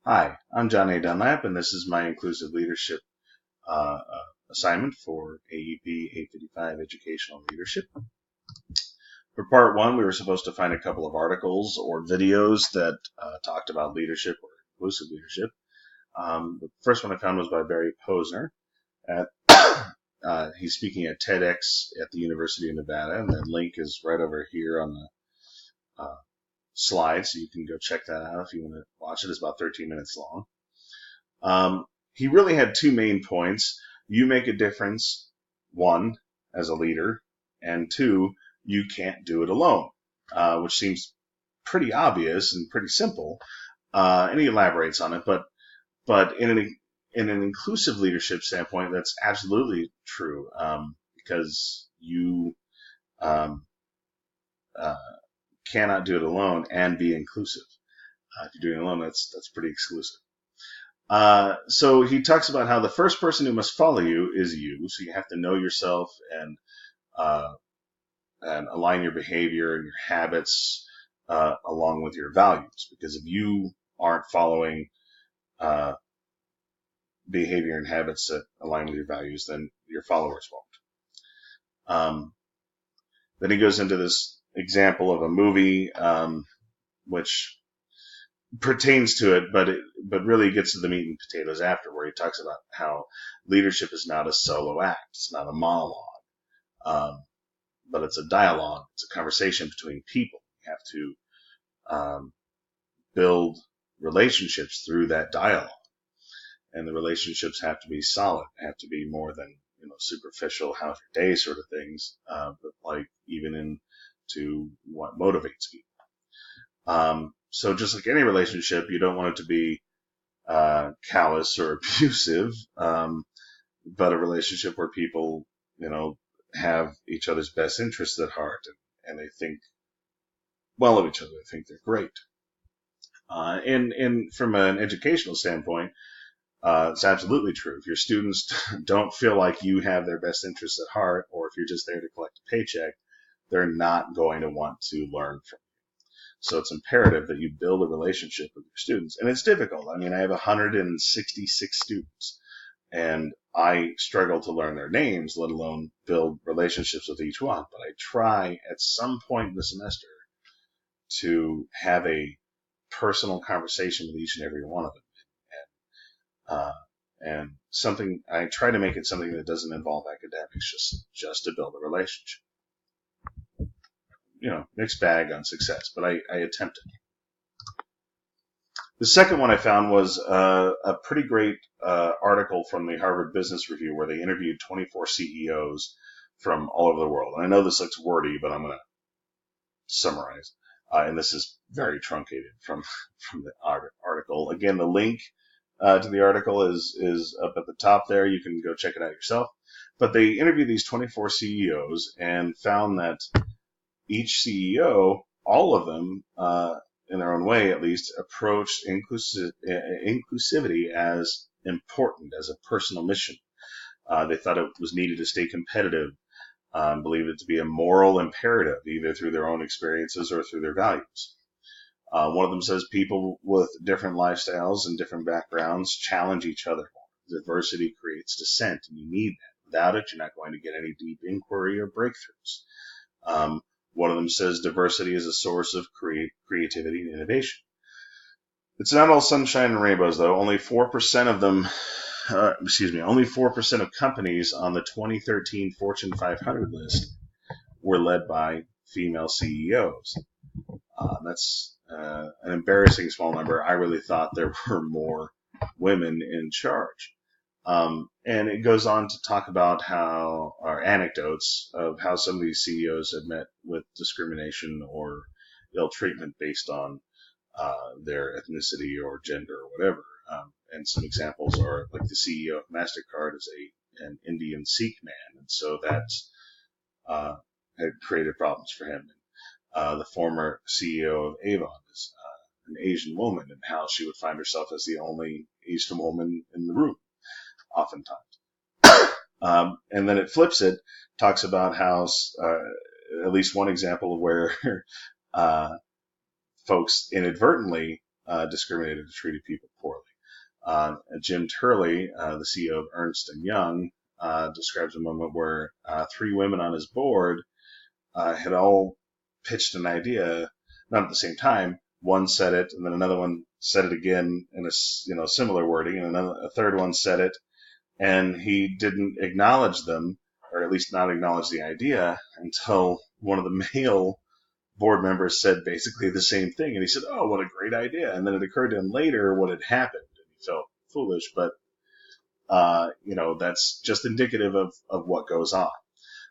Hi, I'm John A. Dunlap, and this is my inclusive leadership assignment for AEP 855 Educational Leadership. For part one, we were supposed to find a couple of articles or videos that talked about leadership or inclusive leadership. The first one I found was by Barry Posner. He's speaking at TEDx at the University of Nevada, and the link is right over here on the slide, so you can go check that out if you want to watch it. It's about 13 minutes long. He really had two main points. You make a difference, one, as a leader, and two, you can't do it alone, which seems pretty obvious and pretty simple. And he elaborates on it, but in an inclusive leadership standpoint, that's absolutely true, because you cannot do it alone and be inclusive. If you're doing it alone, that's pretty exclusive. So he talks about how the first person who must follow you is you. So you have to know yourself and align your behavior and your habits along with your values. Because if you aren't following behavior and habits that align with your values, then your followers won't. Then he goes into this example of a movie, which pertains to it, but really gets to the meat and potatoes after, where he talks about how leadership is not a solo act, it's not a monologue, but it's a dialogue, it's a conversation between people. You have to build relationships through that dialogue, and the relationships have to be solid, have to be more than superficial, how's your day sort of things, but like even into what motivates people. So just like any relationship, you don't want it to be callous or abusive, but a relationship where people, have each other's best interests at heart, and they think well of each other. They think they're great. And from an educational standpoint, it's absolutely true. If your students don't feel like you have their best interests at heart, or if you're just there to collect a paycheck, they're not going to want to learn from you. So it's imperative that you build a relationship with your students. And it's difficult. I mean, I have 166 students, and I struggle to learn their names, let alone build relationships with each one. But I try at some point in the semester to have a personal conversation with each and every one of them. And something, I try to make it something that doesn't involve academics, just to build a relationship. Mixed bag on success, but I attempted. The second one I found was a pretty great article from the Harvard Business Review, where they interviewed 24 CEOs from all over the world. And I know this looks wordy, but I'm going to summarize. And this is very truncated from the article. Again, the link to the article is up at the top there. You can go check it out yourself. But they interviewed these 24 CEOs and found that each CEO, all of them, in their own way at least, approached inclusivity as important, as a personal mission. They thought it was needed to stay competitive, believed it to be a moral imperative, either through their own experiences or through their values. One of them says people with different lifestyles and different backgrounds challenge each other. Diversity creates dissent, and you need that. Without it, you're not going to get any deep inquiry or breakthroughs. One of them says diversity is a source of creativity and innovation. It's not all sunshine and rainbows, though. Only 4% of them, only 4% of companies on the 2013 Fortune 500 list were led by female CEOs. That's an embarrassing small number. I really thought there were more women in charge. And it goes on to talk about anecdotes of how some of these CEOs have met with discrimination or ill treatment based on their ethnicity or gender or whatever. And some examples are like the CEO of MasterCard is an Indian Sikh man, and so that had created problems for him. The former CEO of Avon is an Asian woman, and how she would find herself as the only Asian woman in the room, oftentimes. And then it flips it, talks about how at least one example where folks inadvertently discriminated or treated people poorly. Jim Turley, the CEO of Ernst & Young, describes a moment where three women on his board had all pitched an idea, not at the same time. One said it, and then another one said it again in a similar wording, and a third one said it, and he didn't acknowledge them, or at least not acknowledge the idea, until one of the male board members said basically the same thing, and he said, "Oh, what a great idea!" And then it occurred to him later what had happened, and he felt foolish, but that's just indicative of what goes on.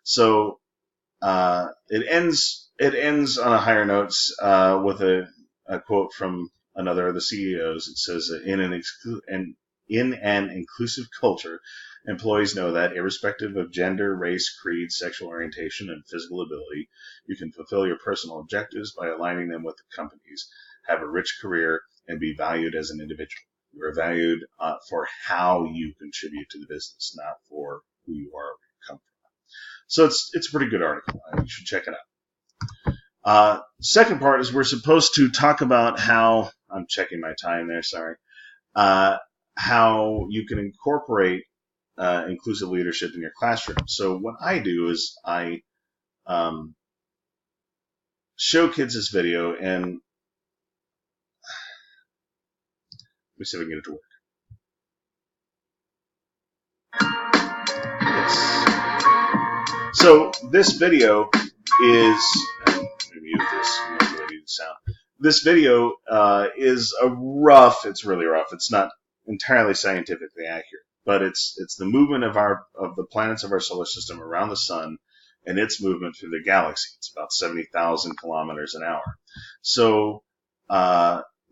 So it ends on a higher note with a quote from another of the CEOs. It says, in an inclusive culture, employees know that irrespective of gender, race, creed, sexual orientation, and physical ability, you can fulfill your personal objectives by aligning them with the company's, have a rich career, and be valued as an individual. You are valued for how you contribute to the business, not for who you are or where you come from. So it's a pretty good article. You should check it out. Second part is we're supposed to talk about how, I'm checking my time there, sorry, how you can incorporate inclusive leadership in your classroom. So what I do is I show kids this video, and let me see if I can get it to work. Yes. So this video is, let me mute this, sound. This video is it's really rough. It's not entirely scientifically accurate, but it's the movement of the planets of our solar system around the sun and its movement through the galaxy. It's about 70,000 kilometers an hour. So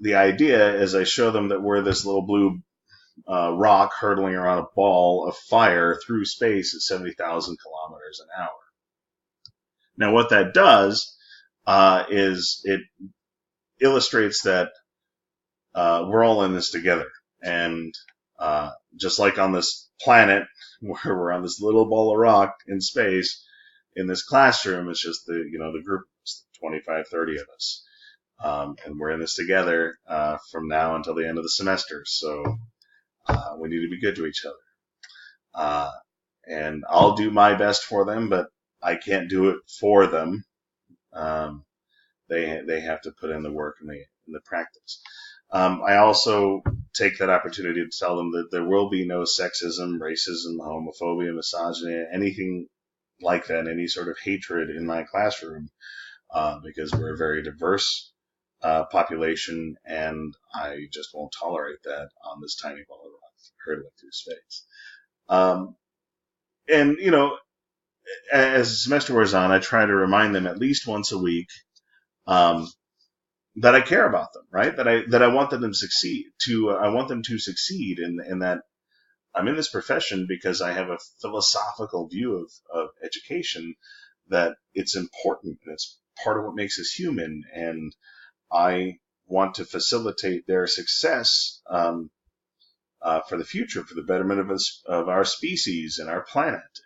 the idea is I show them that we're this little blue rock hurtling around a ball of fire through space at 70,000 kilometers an hour. Now what that does is it illustrates that we're all in this together. And just like on this planet, where we're on this little ball of rock in space, in this classroom, it's just the group, 25, 30 of us. And we're in this together from now until the end of the semester. So we need to be good to each other. And I'll do my best for them, but I can't do it for them. They have to put in the work and the practice. I also take that opportunity to tell them that there will be no sexism, racism, homophobia, misogyny, anything like that, any sort of hatred in my classroom, because we're a very diverse population, and I just won't tolerate that on this tiny ball of rock hurtling through space. And as the semester wears on, I try to remind them at least once a week that I care about them, right? That I want them to succeed. I want them to succeed in that I'm in this profession because I have a philosophical view of education, that it's important and it's part of what makes us human, and I want to facilitate their success for the future, for the betterment of our species and our planet.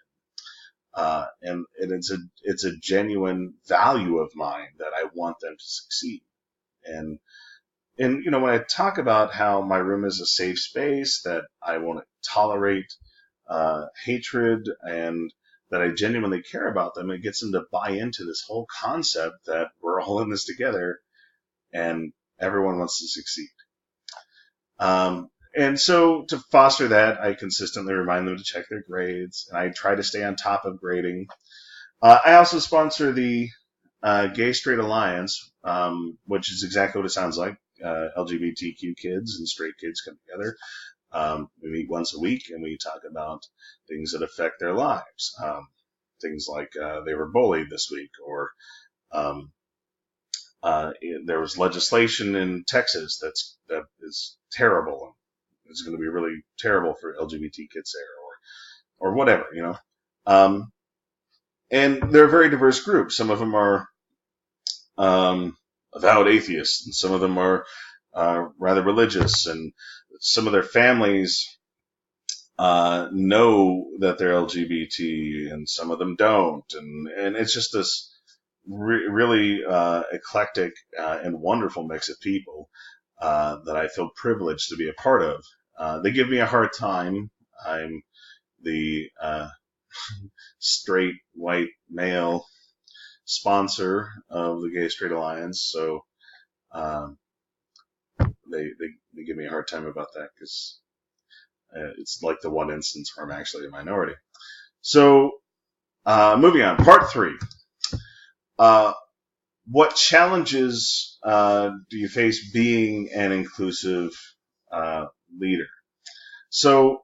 And it's a genuine value of mine that I want them to succeed. And when I talk about how my room is a safe space, that I won't tolerate hatred, and that I genuinely care about them, it gets them to buy into this whole concept that we're all in this together and everyone wants to succeed. And so to foster that, I consistently remind them to check their grades, and I try to stay on top of grading. I also sponsor the Gay Straight Alliance, which is exactly what it sounds like. LGBTQ kids and straight kids come together. We meet once a week, and we talk about things that affect their lives. Things like they were bullied this week, or there was legislation in Texas that is terrible. It's going to be really terrible for LGBT kids there, or whatever, and they're a very diverse group. Some of them are avowed atheists, and some of them are rather religious, and some of their families know that they're LGBT, and some of them don't, and it's just this really eclectic and wonderful mix of people that I feel privileged to be a part of. They give me a hard time. I'm the straight white male sponsor of the Gay Straight Alliance, so um, they give me a hard time about that because it's like the one instance where I'm actually a minority. So moving on, part 3. What challenges do you face being an inclusive leader? So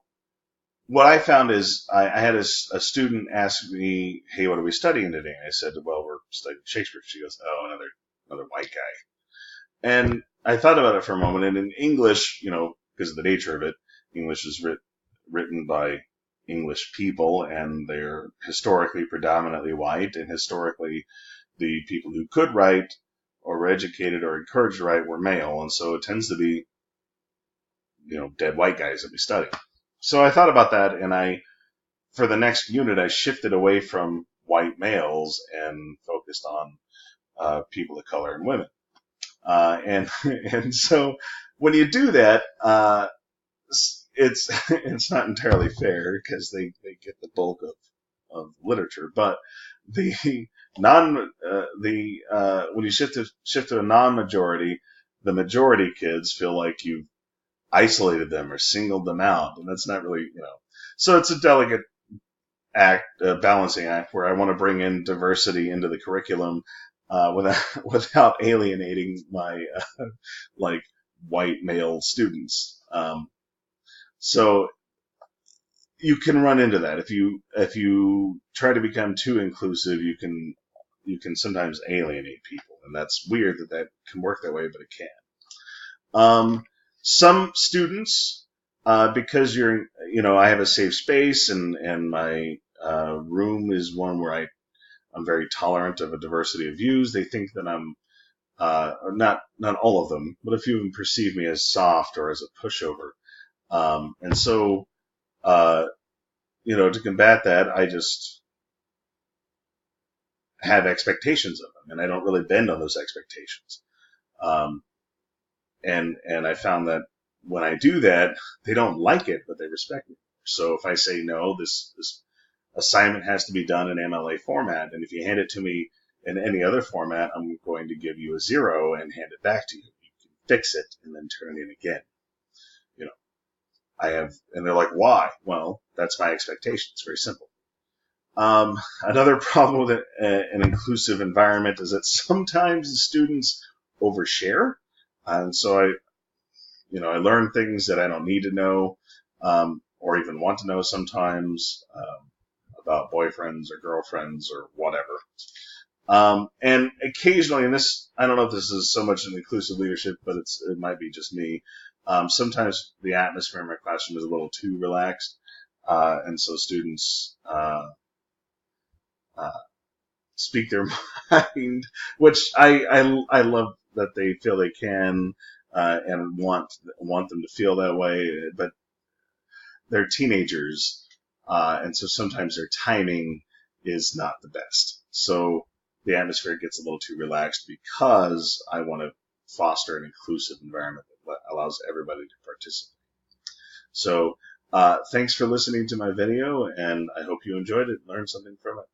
what I found is I had a student ask me, "Hey, what are we studying today?" And I said, "Well, we're studying Shakespeare." She goes, "Oh, another white guy." And I thought about it for a moment. And in English, because of the nature of it, English is written by English people, and they're historically predominantly white, and historically the people who could write or were educated or encouraged to write were male, and so it tends to be, dead white guys that we study. So I thought about that, and for the next unit, I shifted away from white males and focused on people of color and women. And so when you do that, it's not entirely fair because they get the bulk of literature, but the when you shift to a non-majority, the majority kids feel like you've isolated them or singled them out, and that's not really, so it's a delicate balancing act where I want to bring in diversity into the curriculum without alienating my like white male students. So you can run into that if you try to become too inclusive. You can sometimes alienate people, and that's weird that can work that way, but it can. Some students, because I have a safe space, and my room is one where I'm very tolerant of a diversity of views. They think that I'm not all of them, but a few of them perceive me as soft or as a pushover. And so, to combat that, I just have expectations of them, and I don't really bend on those expectations. And I found that when I do that, they don't like it, but they respect me. So if I say, no, this assignment has to be done in MLA format, and if you hand it to me in any other format, I'm going to give you a 0 and hand it back to you. You can fix it and then turn it in again. And they're like, why? Well, that's my expectation. It's very simple. Another problem with an inclusive environment is that sometimes the students overshare. And so I learn things that I don't need to know, or even want to know sometimes, about boyfriends or girlfriends or whatever. And occasionally, and I don't know if this is so much an inclusive leadership, but it might be just me. Sometimes the atmosphere in my classroom is a little too relaxed, and so students speak their mind, which I love that they feel they can, and want them to feel that way, but they're teenagers, and so sometimes their timing is not the best. So the atmosphere gets a little too relaxed because I want to foster an inclusive environment that allows everybody to participate. So thanks for listening to my video, and I hope you enjoyed it and learned something from it.